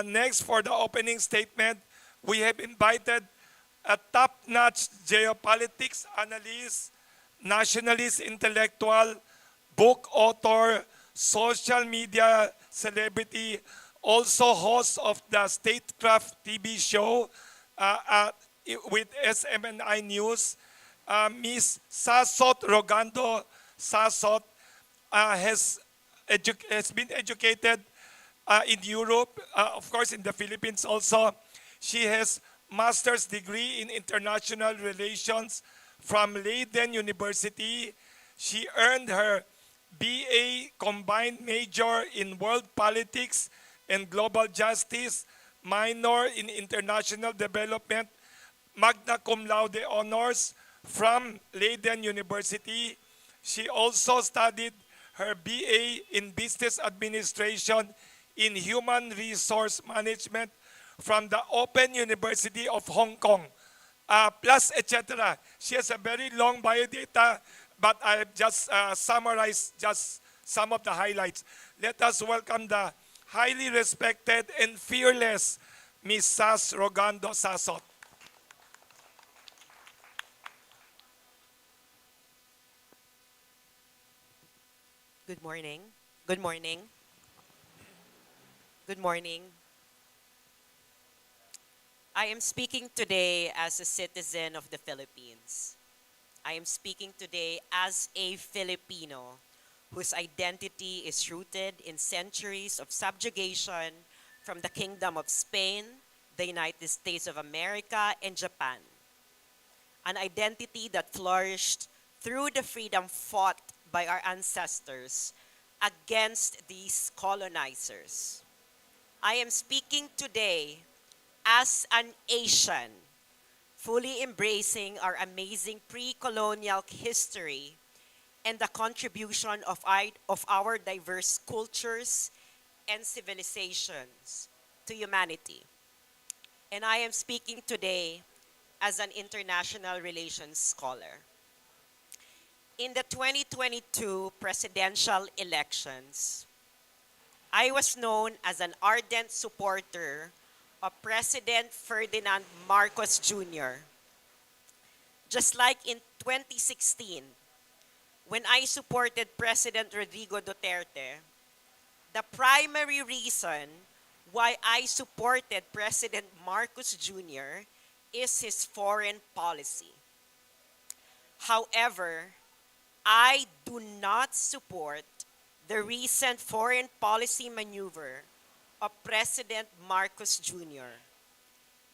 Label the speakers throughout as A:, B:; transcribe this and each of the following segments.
A: Next, for the opening statement, we have invited a top-notch geopolitics analyst, nationalist intellectual, book author, social media celebrity, also host of the Statecraft TV show with SMNI News, Ms. Sasot Rogando. Sasot has been educated in Europe, of course in the Philippines also. She has master's degree in international relations from Leiden University. She earned her BA combined major in world politics and global justice, minor in international development, magna cum laude honors from Leiden University. She also studied her BA in business administration in human resource management from the Open University of Hong Kong, plus etc. She has a very long biodata, but I have just summarized just some of the highlights. Let us welcome the highly respected and fearless Ms. Sas Rogando Sasot.
B: Good morning. Good morning. Good morning. I am speaking today as a citizen of the Philippines. I am speaking today as a Filipino whose identity is rooted in centuries of subjugation from the Kingdom of Spain, the United States of America, and Japan. An identity that flourished through the freedom fought by our ancestors against these colonizers. I am speaking today as an Asian, fully embracing our amazing pre-colonial history and the contribution of our diverse cultures and civilizations to humanity. And I am speaking today as an international relations scholar. In the 2022 presidential elections, I was known as an ardent supporter of President Ferdinand Marcos Jr. Just like in 2016, when I supported President Rodrigo Duterte, the primary reason why I supported President Marcos Jr. is his foreign policy. However, I do not support the recent foreign policy maneuver of President Marcos Jr.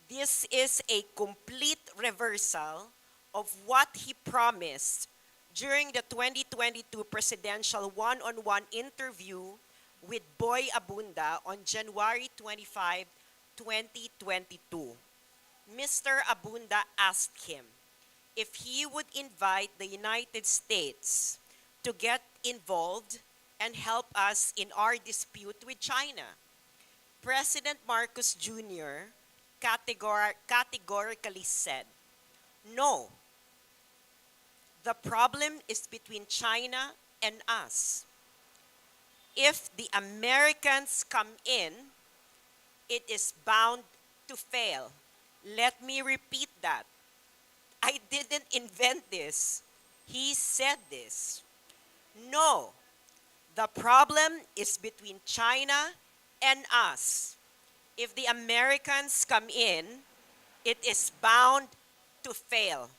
B: This is a complete reversal of what he promised during the 2022 presidential one-on-one interview with Boy Abunda on January 25, 2022. Mr. Abunda asked him if he would invite the United States to get involved and help us in our dispute with China. President Marcos Jr. categorically said, "No, the problem is between China and us. If the Americans come in, it is bound to fail." Let me repeat that. I didn't invent this. He said this. No, the problem is between China and us. If the Americans come in, it is bound to fail.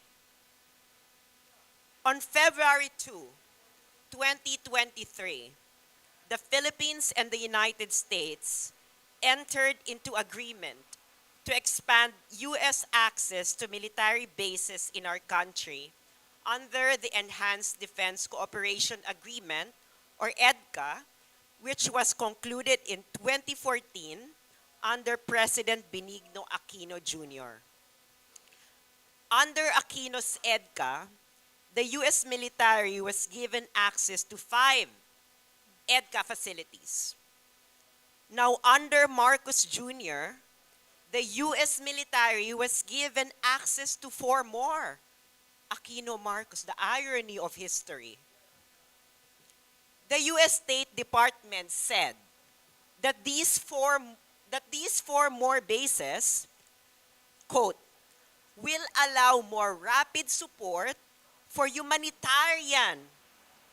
B: On February 2, 2023, the Philippines and the United States entered into agreement to expand U.S. access to military bases in our country under the Enhanced Defense Cooperation Agreement, or EDCA, which was concluded in 2014 under President Benigno Aquino Jr. Under Aquino's EDCA, the U.S. military was given access to 5 EDCA facilities. Now, under Marcos Jr., the U.S. military was given access to 4 more. Aquino Marcos, the irony of history. The U.S. State Department said that these 4 that these 4 more bases, quote, will allow more rapid support for humanitarian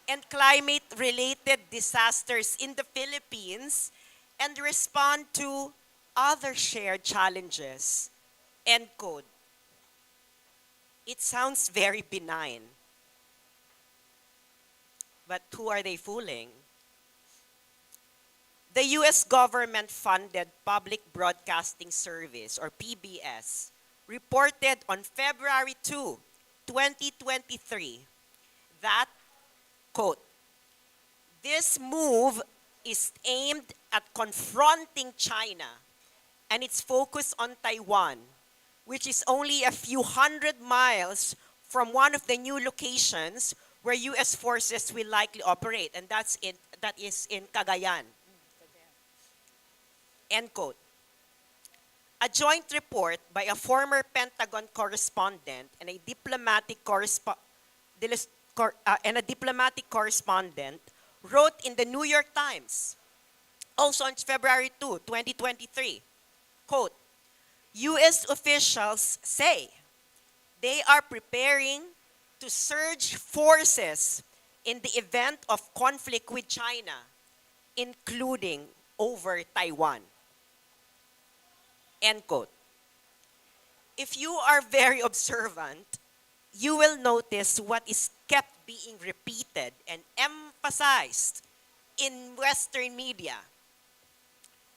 B: and climate-related disasters in the Philippines and respond to other shared challenges, end quote. It sounds very benign. But who are they fooling? The US government-funded Public Broadcasting Service, or PBS, reported on February 2, 2023, that, quote, this move is aimed at confronting China and its focus on Taiwan, which is only a few hundred miles from one of the new locations where US forces will likely operate, and that is in Cagayan. End quote. A joint report by a former Pentagon correspondent and a diplomatic correspondent wrote in the New York Times, also on February 2, 2023, quote, US officials say they are preparing to surge forces in the event of conflict with China, including over Taiwan. End quote. If you are very observant, you will notice what is kept being repeated and emphasized in Western media.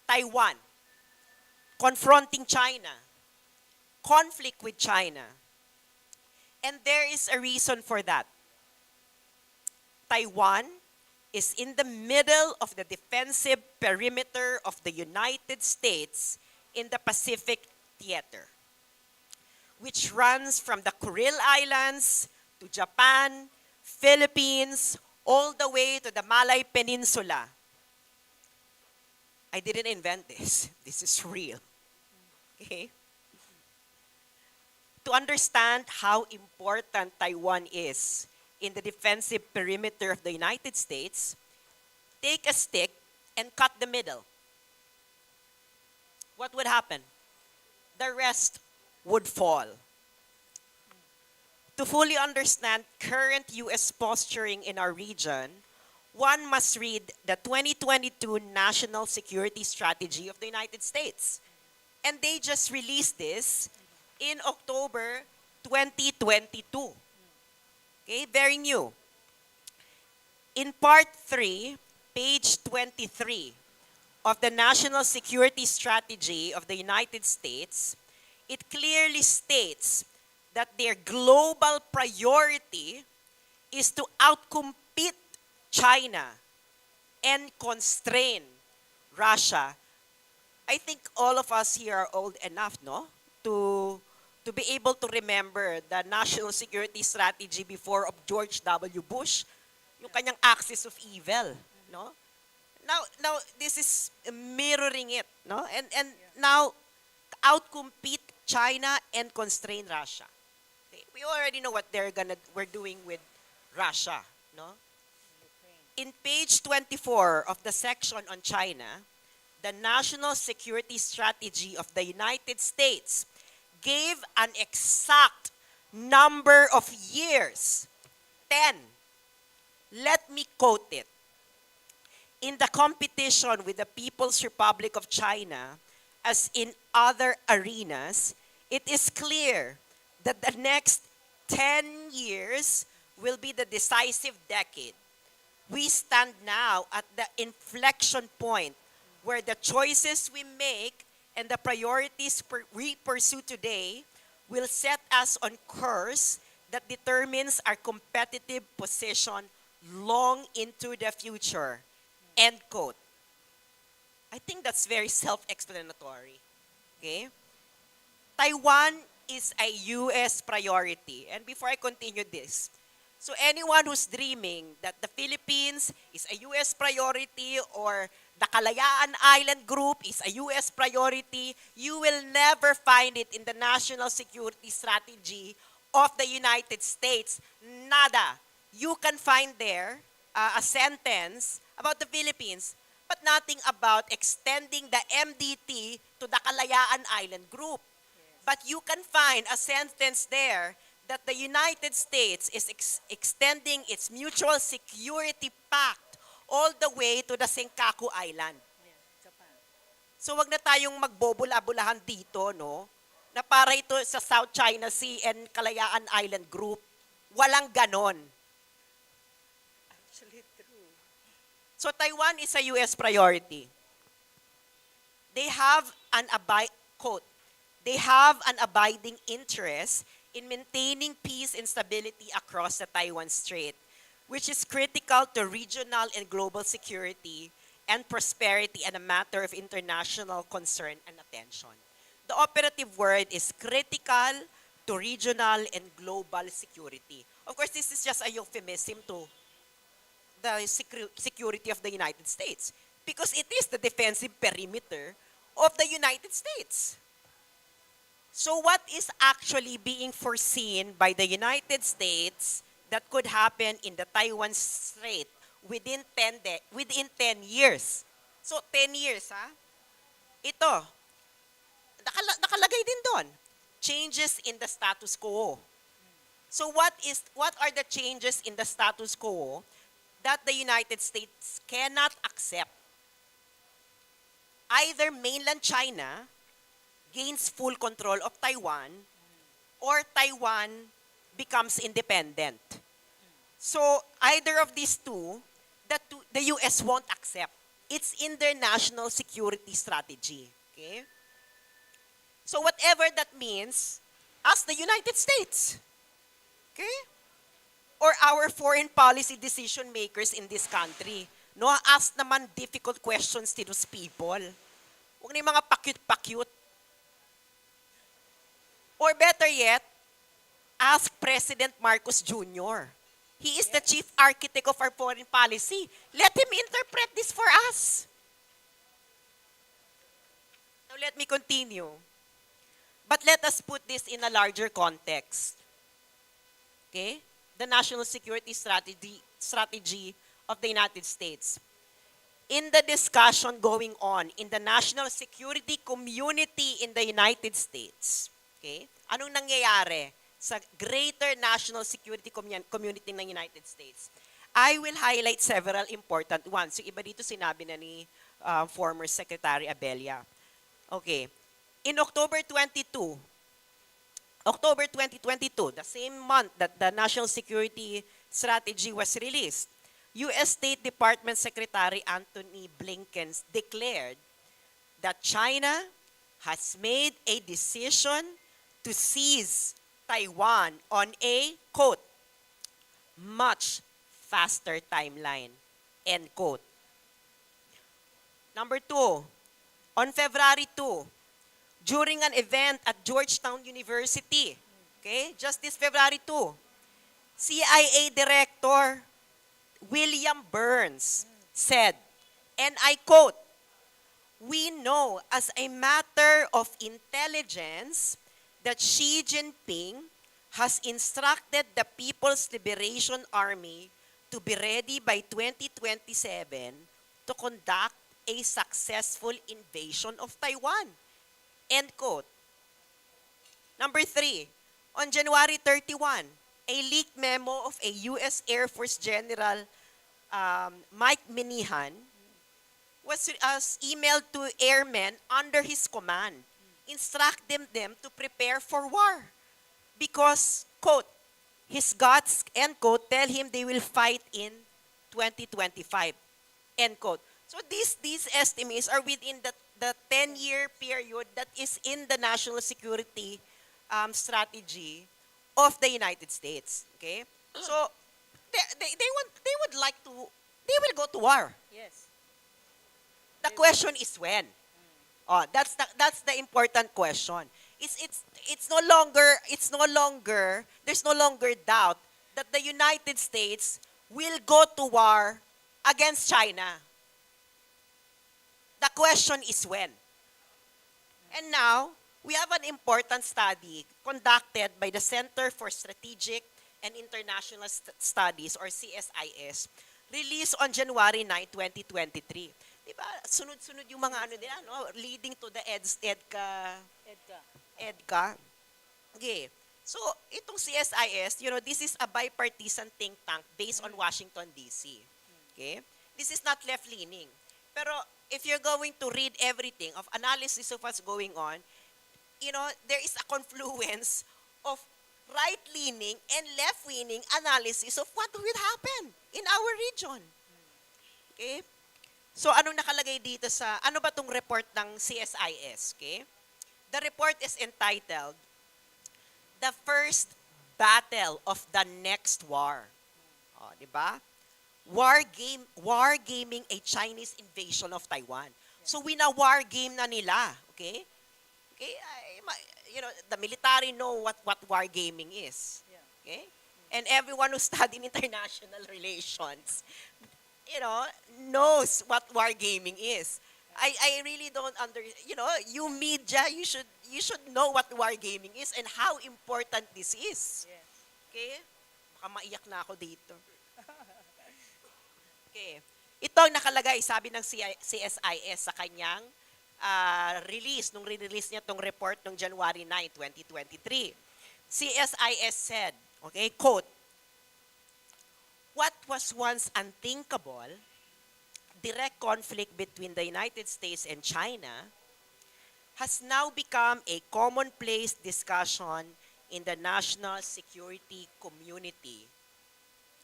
B: Taiwan, confronting China, conflict with China. And there is a reason for that. Taiwan is in the middle of the defensive perimeter of the United States in the Pacific Theater, which runs from the Kuril Islands to Japan, Philippines, all the way to the Malay Peninsula. I didn't invent this. This is real. Okay? To understand how important Taiwan is in the defensive perimeter of the United States, take a stick and cut the middle. What would happen? The rest would fall. To fully understand current US posturing in our region, one must read the 2022 National Security Strategy of the United States. And they just released this in October 2022. Okay, very new. In part 3, page 23 of the National Security Strategy of the United States, it clearly states that their global priority is to outcompete China and constrain Russia. I think all of us here are old enough, no? To be able to remember the national security strategy before of George W. Bush, yung kanyang axis of evil, no? Now this is mirroring it, no? And now outcompete China and constrain Russia. Okay? We already know what we're doing with Russia, no? In page 24 of the section on China, the National Security Strategy of the United States gave an exact number of years, 10. Let me quote it. In the competition with the People's Republic of China, as in other arenas, it is clear that the next 10 years will be the decisive decade. We stand now at the inflection point where the choices we make and the priorities we pursue today will set us on course that determines our competitive position long into the future. End quote. I think that's very self-explanatory. Okay? Taiwan is a US priority. And before I continue this, so anyone who's dreaming that the Philippines is a US priority or the Kalayaan Island Group is a US priority, you will never find it in the National Security Strategy of the United States. Nada. You can find there a sentence about the Philippines, but nothing about extending the MDT to the Kalayaan Island Group. But you can find a sentence there that the United States is extending its mutual security pact all the way to the Senkaku Island. So wag na tayong magbobula-bulahan dito, no? Na para ito sa South China Sea and Kalayaan Island Group. Walang ganon.
C: Actually true.
B: So Taiwan is a US priority. They have quote, they have an abiding interest in maintaining peace and stability across the Taiwan Strait, which is critical to regional and global security and prosperity and a matter of international concern and attention. The operative word is critical to regional and global security. Of course, this is just a euphemism to the security of the United States because it is the defensive perimeter of the United States. So what is actually being foreseen by the United States that could happen in the Taiwan Strait within 10 years? So 10 years, ha? Ito, nakalagay din doon. Changes in the status quo. So what are the changes in the status quo that the United States cannot accept? Either mainland China gains full control of Taiwan or Taiwan becomes independent. So either of these two, the US won't accept. It's in their national security strategy. Okay? So whatever that means, ask the United States. Okay? Or our foreign policy decision makers in this country. No, ask naman difficult questions to those people. Huwag na yung mga pakyut-pakyut. Or better yet, ask President Marcos Jr. He is the chief architect of our foreign policy. Let him interpret this for us. Now let me continue. But let us put this in a larger context. Okay? The national security strategy of the United States. In the discussion going on in the national security community in the United States, okay? Anong nangyayari sa greater national security community ng United States? I will highlight several important ones. Yung iba dito sinabi na ni former Secretary Abella. Okay. In October 2022, the same month that the national security strategy was released, U.S. State Department Secretary Antony Blinken declared that China has made a decision to seize Taiwan on a, quote, much faster timeline, end quote. Number 2, on February 2, during an event at Georgetown University, okay, just this February 2, CIA Director William Burns said, and I quote, "We know as a matter of intelligence that Xi Jinping has instructed the People's Liberation Army to be ready by 2027 to conduct a successful invasion of Taiwan." End quote. Number 3, on January 31, a leaked memo of a U.S. Air Force General Mike Minihan was emailed to airmen under his command, instructing them to prepare for war because, quote, his guts, end quote, tell him they will fight in 2025, end quote. So these estimates are within the 10-year period that is in the national security strategy of the United States. Okay? So they would like to, they will go to war.
C: Yes.
B: The question is when. Oh, that's the important question. It's no longer there's no longer doubt that the United States will go to war against China. The question is when. And now, we have an important study conducted by the Center for Strategic and International Studies, or CSIS, released on January 9, 2023. Di ba? Sunod-sunod yung mga ano nila, no? Leading to the EDCA. Okay. So, itong CSIS, this is a bipartisan think tank based on Washington, D.C. Okay? This is not left-leaning. Pero, if you're going to read everything of analysis of what's going on, there is a confluence of right-leaning and left-leaning analysis of what will happen in our region. Okay? So, anong nakalagay dito ano ba tong report ng CSIS? Okay? The report is entitled, The First Battle of the Next War. O, di ba? Wargaming a Chinese invasion of Taiwan. So, wina-war game na nila. Okay? Okay? The military know what wargaming is. Okay? And everyone who studied international relations, knows what wargaming is. I really don't you media, you should know what wargaming is and how important this is. Okay? Baka maiyak na ako dito. Okay. Ito ang nakalagay, sabi ng CSIS sa kanyang release, nung re-release niya itong report noong January 9, 2023. CSIS said, okay, quote, "What was once unthinkable, direct conflict between the United States and China, has now become a commonplace discussion in the national security community,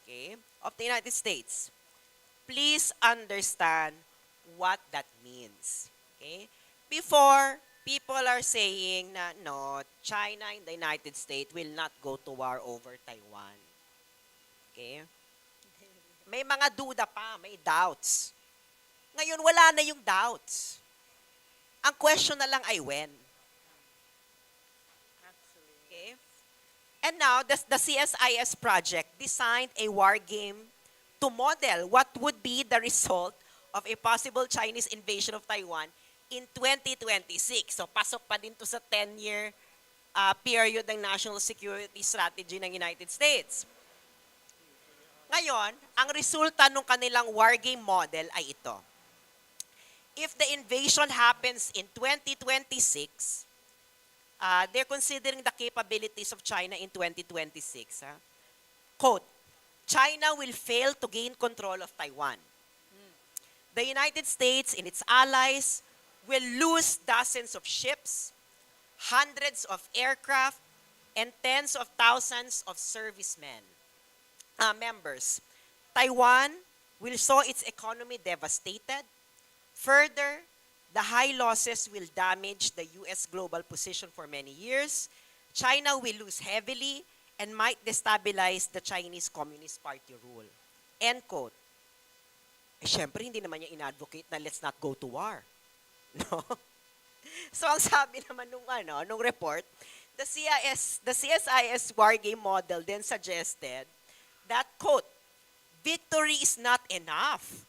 B: okay, of the United States. Please understand what that means." Okay? Before, people are saying na, no, China and the United States will not go to war over Taiwan. Okay? May mga duda pa, may doubts. Ngayon, wala na yung doubts. Ang question na lang ay when. Okay? And now, the CSIS project designed a war game to model what would be the result of a possible Chinese invasion of Taiwan in 2026. So, pasok pa din to sa 10-year period ng national security strategy ng United States. Ngayon, ang resulta ng kanilang wargame model ay ito. If the invasion happens in 2026, they're considering the capabilities of China in 2026. Quote, "China will fail to gain control of Taiwan. The United States and its allies will lose dozens of ships, hundreds of aircraft, and tens of thousands of servicemen, members. Taiwan will saw its economy devastated. Further, the high losses will damage the U.S. global position for many years. China will lose heavily and might destabilize the Chinese Communist Party rule." End quote. Siyempre, hindi naman niya in-advocate na let's not go to war. No? So, ang sabi naman nung report, the CSIS wargame model then suggested that, quote, "Victory is not enough.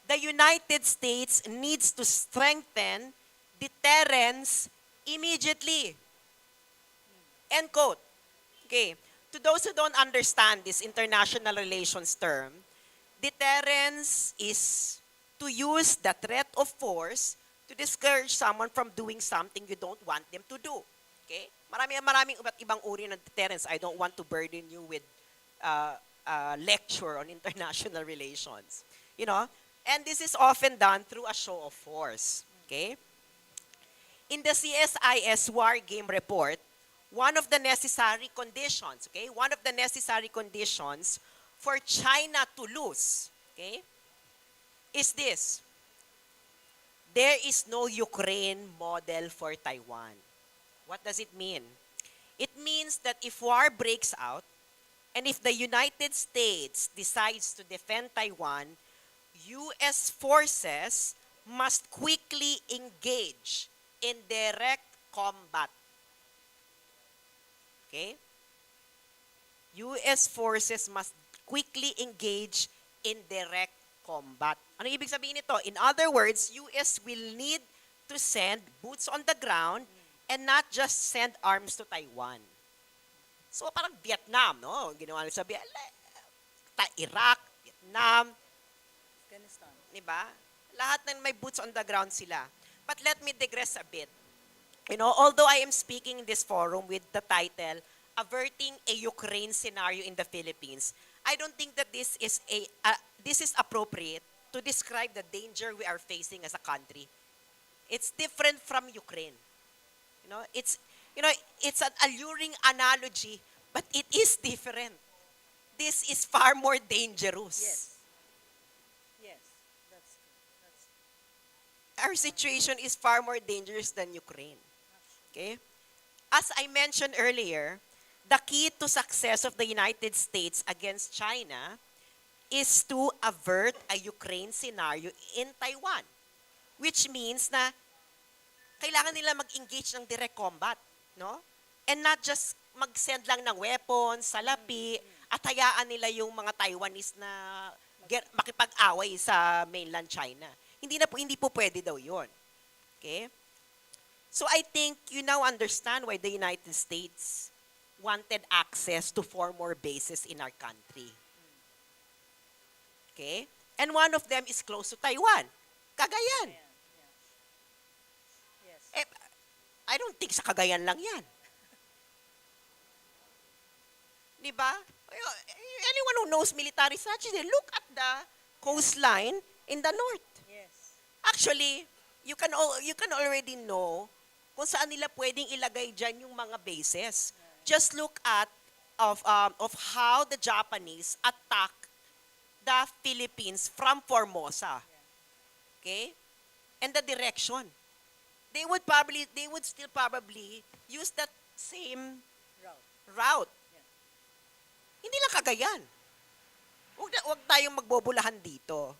B: The United States needs to strengthen deterrence immediately." End quote. Okay. To those who don't understand this international relations term, deterrence is to use the threat of force to discourage someone from doing something you don't want them to do. Okay? Maraming iba't ibang uri ng deterrence. I don't want to burden you with a lecture on international relations. And this is often done through a show of force. Okay? In the CSIS War Game Report, one of the necessary conditions for China to lose, okay, is this: there is no Ukraine model for Taiwan. What does it mean? It means that if war breaks out, and if the United States decides to defend Taiwan, U.S. forces must quickly engage in direct combat. Okay? U.S. forces must quickly engage in direct combat. Ano ibig sabihin nito? In other words, U.S. will need to send boots on the ground and not just send arms to Taiwan. So parang Vietnam, no? Ginawa nila sa Iraq, Vietnam,
C: Afghanistan.
B: di ba? Lahat ng may boots on the ground sila. But let me digress a bit. You know, although I am speaking in this forum with the title, Averting a Ukraine Scenario in the Philippines, I don't think that this is appropriate to describe the danger we are facing as a country. It's different from Ukraine. You know, it's an alluring analogy, but it is different. This is far more dangerous.
C: Yes. Yes. That's
B: Our situation is far more dangerous than Ukraine. Okay? As I mentioned earlier, the key to success of the United States against China is to avert a Ukraine scenario in Taiwan. Which means na kailangan nila mag-engage ng direct combat, no? And not just mag-send lang ng weapons, salapi, at hayaan nila yung mga Taiwanese na makipag-away sa mainland China. Hindi po pwede daw 'yon. Okay? So I think you now understand why the United States wanted access to 4 more bases in our country. Okay? And one of them is close to Taiwan. Cagayan.
C: yeah. Yes.
B: Eh, I don't think sa Cagayan lang yan. Di ba? Anyone who knows military strategy, look at the coastline in the north.
C: Yes.
B: Actually, you can already know kung saan nila pwedeng ilagay dyan yung mga bases. Just look at of how the Japanese attack the Philippines from Formosa. Okay? And the direction. They would still probably use that same
C: Route.
B: route.
C: Yeah.
B: Hindi lang Cagayan. Huwag tayong magbobulahan dito.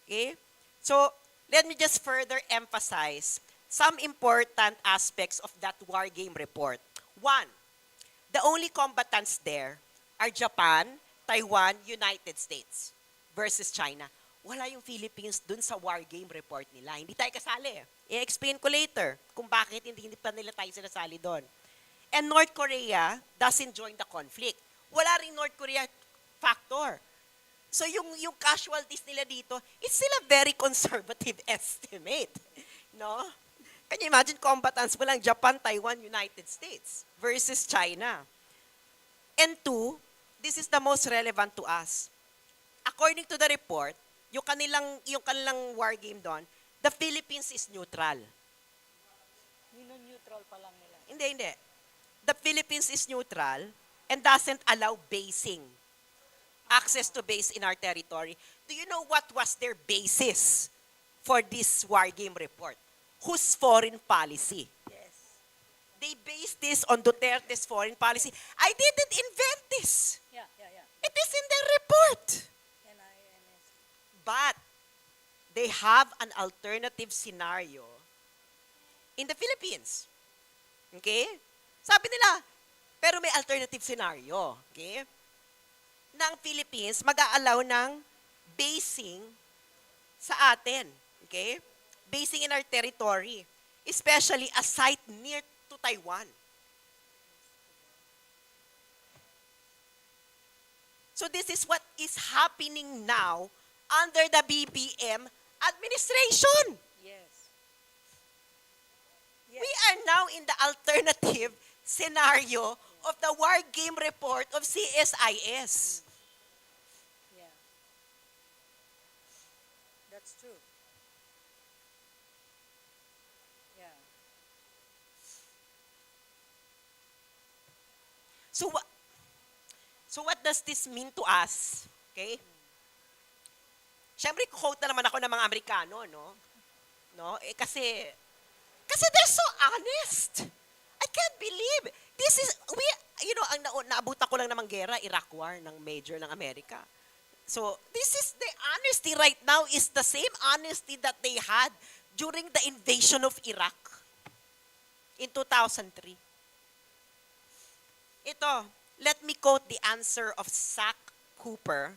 B: Okay? So, let me just further emphasize some important aspects of that war game report. 1, the only combatants there are Japan, Taiwan, United States versus China. Wala yung Philippines dun sa war game report nila. Hindi tayo kasali. I-explain ko later kung bakit hindi pa nila tayo sinasali doon. And North Korea doesn't join the conflict. Wala ring North Korea factor. So yung casualties nila dito, it's still a very conservative estimate. No? Can you imagine combatants walang Japan, Taiwan, United States versus China? And 2, this is the most relevant to us. According to the report, yung kanilang war game doon, the Philippines is neutral.
C: Neutral pa lang nila.
B: Hindi. The Philippines is neutral and doesn't allow basing. Access to base in our territory. Do you know what was their basis for this war game report? Whose foreign policy?
C: Yes.
B: They based this on Duterte's foreign policy. I didn't invent this.
C: Yeah.
B: It is in their report.
C: NINS.
B: But they have an alternative scenario in the Philippines. Okay? Sabi nila, pero may alternative scenario. Okay? Ng Philippines, mag-aalaw ng basing sa atin. Okay? Basing in our territory. Especially a site near to Taiwan. So this is what is happening now under the BBM administration.
C: Yes.
B: We are now in the alternative scenario of the war game report of CSIS.
C: Yeah. That's true. Yeah.
B: So what does this mean to us? Okay? Siyempre, quote na naman ako ng mga Amerikano, no? No? Kasi they're so honest. I can't believe. Naabutan ko lang namang gera, Iraq War, ng major ng Amerika. So, this is the honesty right now is the same honesty that they had during the invasion of Iraq in 2003. Ito, let me quote the answer of Zach Cooper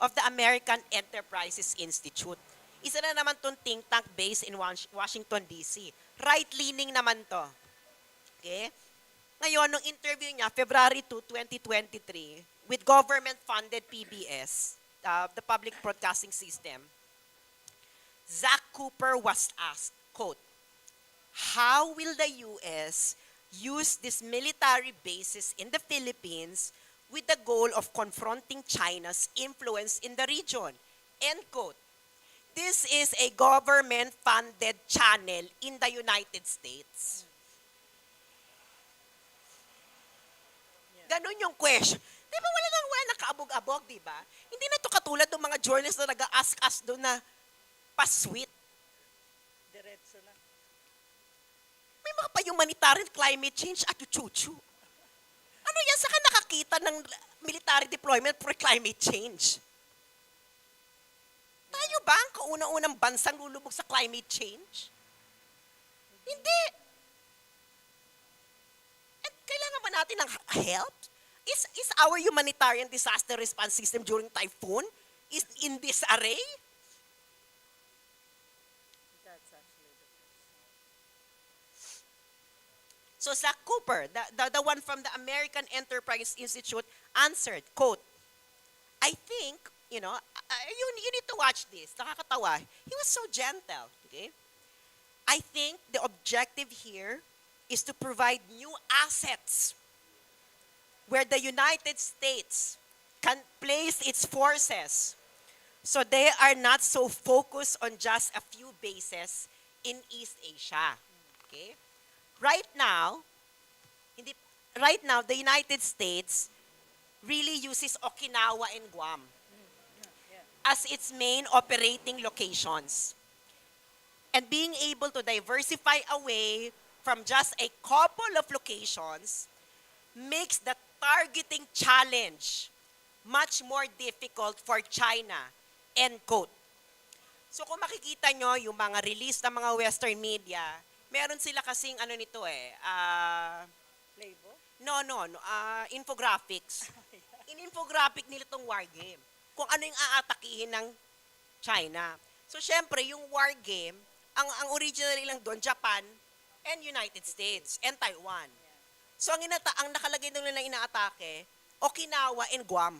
B: of the American Enterprises Institute. Isa na naman itong think tank based in Washington, D.C. Right-leaning naman to. Okay? Ngayon, nung interview niya, February 2, 2023, with government-funded PBS, the Public Broadcasting System, Zach Cooper was asked, quote, how will the U.S. use these military bases in the Philippines with the goal of confronting China's influence in the region? End quote. This is a government-funded channel in the United States. Ganon yung question. Di ba wala nakaabog-abog, di ba? Hindi na to katulad ng mga journalists na nag-ask us doon na pa-sweet.
C: Diretso na.
B: May mga pa humanitarian climate change at chuchu. Ano yan? Saka nakakita ng military deployment for climate change? Tayo ba ang kauna-unang bansang lulubog sa climate change? Hindi. At kailangan ba natin ng help? Is our humanitarian disaster response system during typhoon is in disarray?
C: That's actually the
B: So Zach Cooper, the one from the American Enterprise Institute, answered, quote, I think, you need to watch this. Nakakatawa. He was so gentle. Okay? I think the objective here is to provide new assets where the United States can place its forces so they are not so focused on just a few bases in East Asia. Okay? Right now, the United States really uses Okinawa and Guam as its main operating locations. And being able to diversify away from just a couple of locations makes the targeting challenge much more difficult for China, end quote. So kung makikita nyo yung mga release ng mga Western media, meron sila kasing
C: playbook.
B: Infographics. In infographic nila itong war game. Kung ano yung aatakihin ng China. So syempre, yung war game, ang original lang doon, Japan and United States and Taiwan. So ang nakalagay doon nila inaatake, Okinawa and Guam.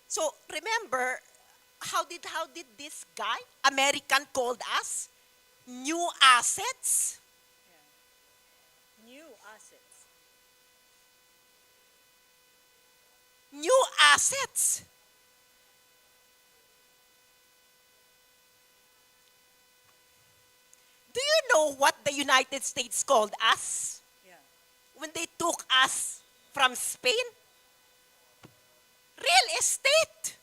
B: So remember, how did this guy, American, called us? New assets?
C: New assets.
B: New assets. Do you know what the United States called us
C: Yeah.
B: when they took us from Spain? Real estate.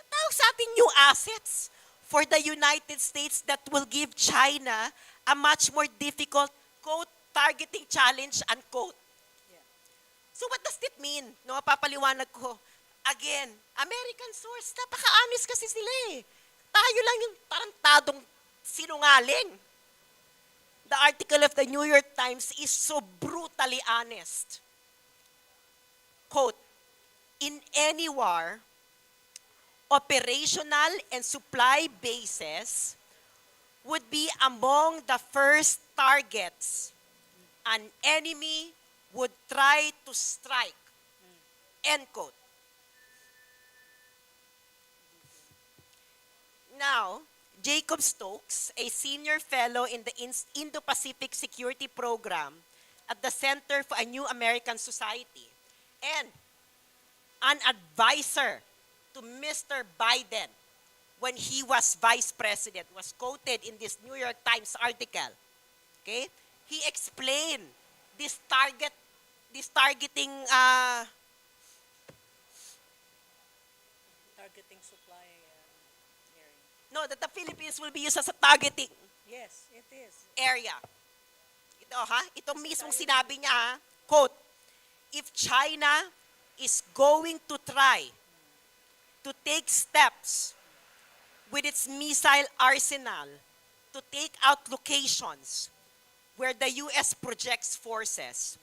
B: Tawag sa ating new assets for the United States that will give China a much more difficult, quote, targeting challenge, unquote.
C: Yeah.
B: So what does it mean? No, papaliwanag ko. Again, American source, napaka-honest kasi sila eh. Tayo lang yung tarantadong sinungaling. The article of the New York Times is so brutally honest. Quote, in any war, operational and supply bases would be among the first targets an enemy would try to strike. End quote. Now, Jacob Stokes, a senior fellow in the Indo-Pacific Security Program at the Center for a New American Society, and an advisor to Mr. Biden when he was vice president, was quoted in this New York Times article. Okay? He explained this targeting
C: Targeting supply area.
B: no, that the Philippines will be used as a targeting
C: Yes, it is.
B: area. Ito mismong sinabi niya, quote, if China is going to try to take steps with its missile arsenal to take out locations where the U.S. projects forces,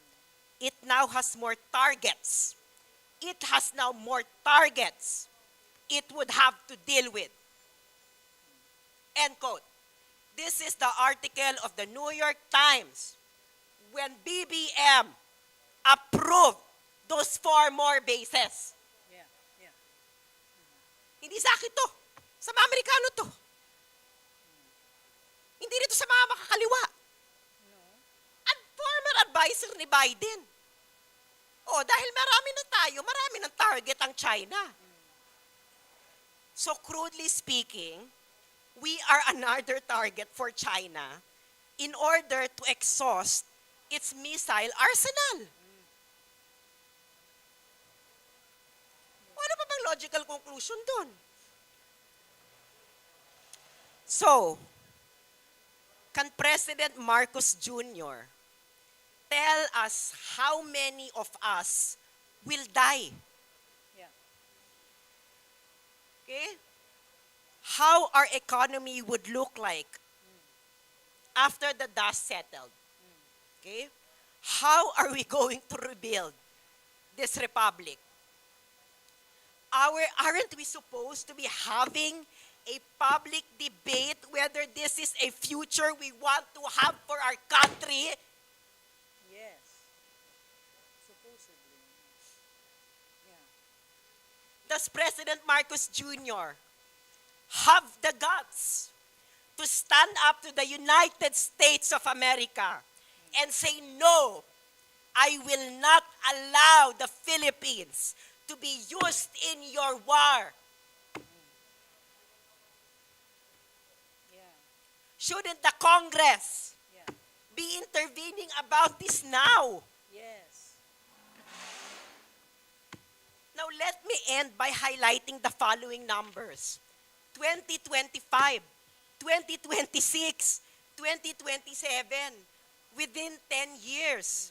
B: it now has more targets. It has now more targets it would have to deal with. End quote. This is the article of the New York Times when BBM approve those 4 more bases.
C: Yeah, yeah.
B: Hindi sa akin to. Sa mga Amerikano to. Hindi rito sa mga makakaliwa.
C: No.
B: At former advisor ni Biden. Oh, dahil marami na tayo, marami ng target ang China. So crudely speaking, we are another target for China in order to exhaust its missile arsenal. Ano pa bang logical conclusion dun? So, can President Marcos Jr. tell us how many of us will die?
C: Yeah.
B: Okay? How our economy would look like after the dust settled. Okay? How are we going to rebuild this republic? Aren't we supposed to be having a public debate whether this is a future we want to have for our country?
C: Yes. Supposedly. Yeah.
B: Does President Marcos Jr. have the guts to stand up to the United States of America and say, no, I will not allow the Philippines to be used in your war?
C: Yeah.
B: Shouldn't the Congress
C: Yeah.
B: be intervening about this now?
C: Yes.
B: Now, let me end by highlighting the following numbers. 2025, 2026, 2027, within 10 years.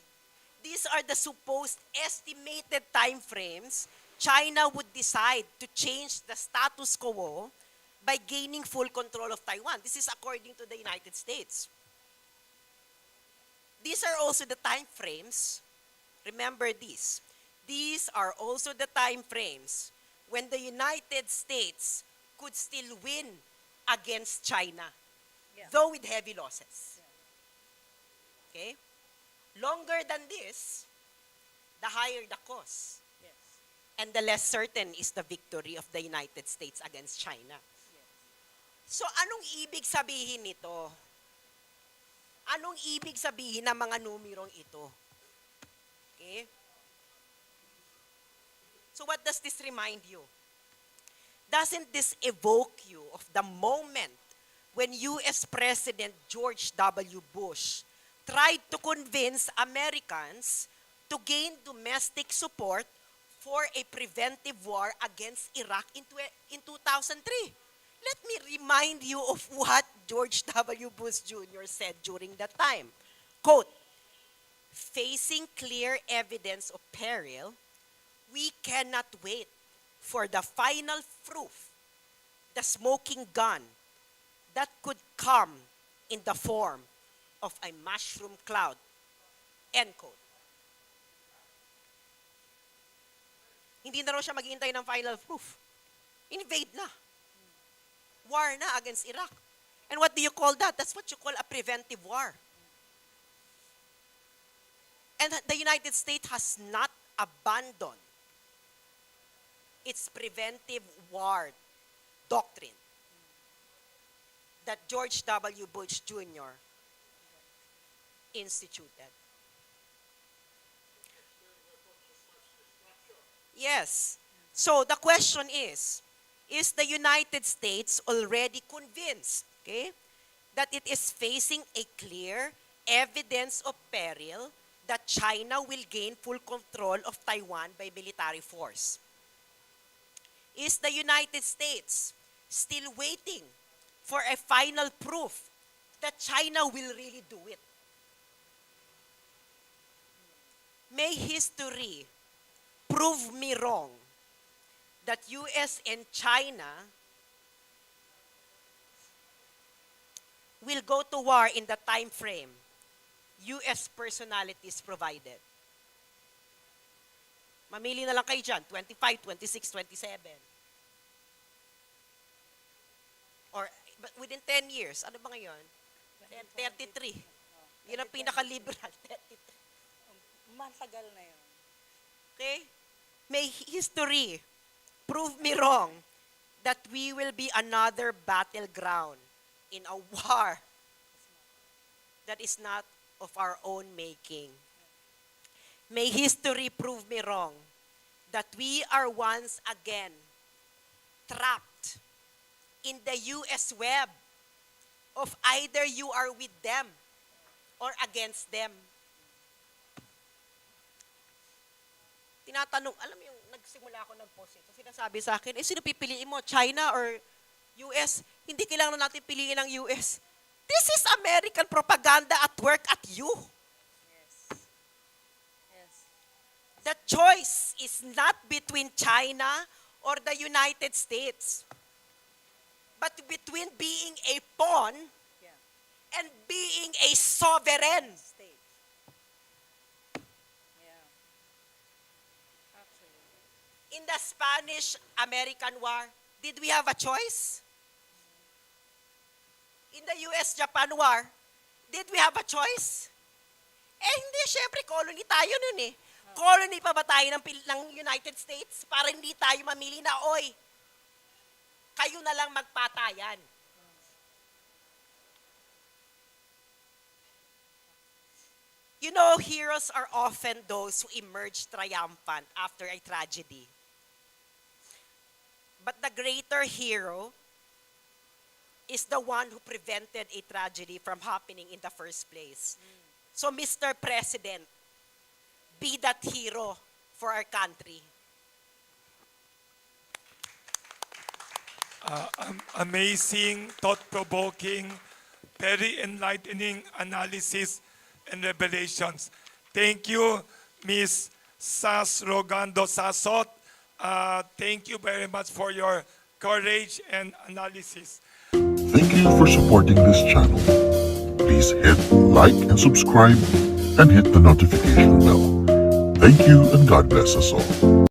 B: These are the supposed estimated time frames China would decide to change the status quo by gaining full control of Taiwan. This is according to the United States. These are also the time frames, remember this, these are also the time frames when the United States could still win against China,
C: Yeah.
B: though with heavy losses. Okay? Longer than this, the higher the cost,
C: Yes.
B: and the less certain is the victory of the United States against China.
C: Yes.
B: So anong ibig sabihin nito? Anong ibig sabihin ng mga numerong ito? Okay? So what does this remind you? Doesn't this evoke you of the moment when US President George W. Bush tried to convince Americans to gain domestic support for a preventive war against Iraq in 2003? Let me remind you of what George W. Bush Jr. said during that time. Quote, "Facing clear evidence of peril, we cannot wait for the final proof, the smoking gun that could come in the form of a mushroom cloud." End quote. Hindi na raw siya maghihintay ng final proof. Invade na. War na against Iraq. And what do you call that? That's what you call a preventive war. And the United States has not abandoned its preventive war doctrine that George W. Bush Jr. instituted. Yes. So the question is the United States already convinced, okay, that it is facing a clear evidence of peril that China will gain full control of Taiwan by military force? Is the United States still waiting for a final proof that China will really do it? May history prove me wrong that US and China will go to war in the time frame US personalities provided. Mamili na lang kayo dyan, 25, 26, 27. Or but within 10 years, ano ba ngayon? 33. Yun ang pinaka-liberal, 33.
C: matagal na yun.
B: Okay? May history prove me wrong that we will be another battleground in a war that is not of our own making. May history prove me wrong that we are once again trapped in the US web of either you are with them or against them. Tinatanong, alam mo yung nagsimula ako nag-post ito, sinasabi sa akin, sino pipiliin mo, China or US? Hindi kailangan natin piliin ang US. This is American propaganda at work at you.
C: Yes. Yes.
B: The choice is not between China or the United States, but between being a pawn
C: Yeah.
B: and being a sovereign.
C: State. Yeah. Actually.
B: In the Spanish-American War, did we have a choice? In the US-Japan War, did we have a choice? Hindi, syempre, colony tayo nun eh. Colony pa ba tayo ng United States para hindi tayo mamili na, oy, kayo na lang magpatayan. You know, heroes are often those who emerge triumphant after a tragedy. But the greater hero is the one who prevented a tragedy from happening in the first place. So, Mr. President, be that hero for our country.
A: Amazing, thought-provoking, very enlightening analysis and revelations. Thank you, Ms. Sas Rogando Sasot. Thank you very much for your courage and analysis.
D: Thank you for supporting this channel. Please hit like and subscribe and hit the notification bell. Thank you and God bless us all.